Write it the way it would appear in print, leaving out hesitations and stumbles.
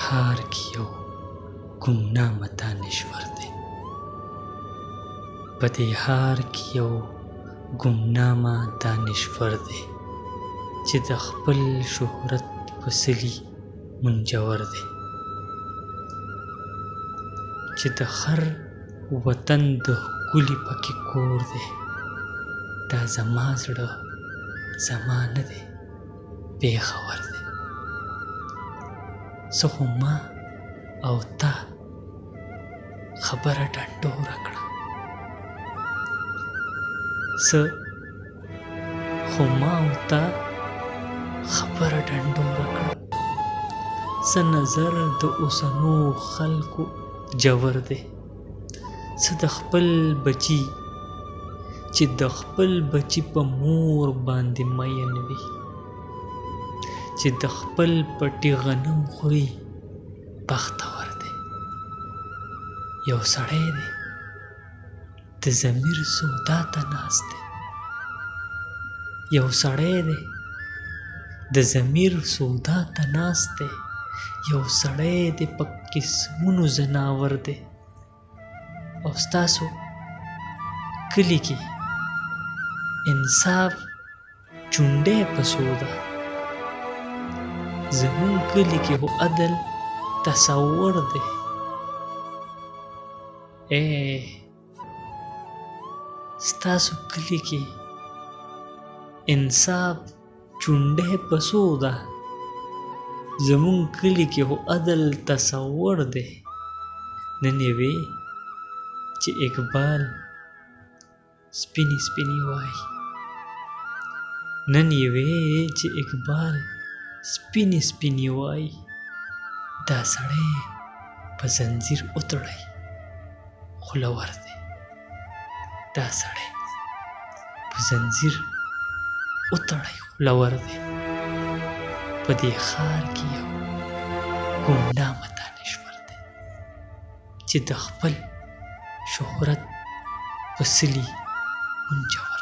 هار کې یو ګمنامه دانشور دی، په دې هار کې یو ګمنامه دانشور دی چې د خپل شهرت په سلي منجور دی، چې د هر وطن د ښکلي پکې کور دی. دا زما زړه زما نه دی، پېښور دی. څه خو ما او تا خبره ډنډوره کړه، څه خو ما او تا خبره ډنډوره کړه. څه نظر د اوسنو خلکو جوور دی، څه د خپل بچي چې د خپل بچي په مور باندې مین وي، چې د خپل پټي غنم خوري بختور دی. یو سړی دی د ضمیر سودا ته ناست دی، یو سړی دی د ضمیر سودا ته ناست دی، یو سړی دی په قسمونو زناور دی. او ستاسو کلی کې انصاف چونډې په سودا، زمون کلی کې هو عدل تصور دی. ستاسو کلی کې انصاف چونډې په سودا، زمون کلی کې هو عدل تصور دی. نن یې وی چې اقبال سپینی سپینی وای، نن یې وی چې اقبال سپینی سپینی وای. دا سړی په زنځیر وتړی خلور دی، دا سړی په زنځیر وتړی خلور دی. په دې ښار کې یو ګمنامه دانشور دی چې د خپل شهرت په سلي منجور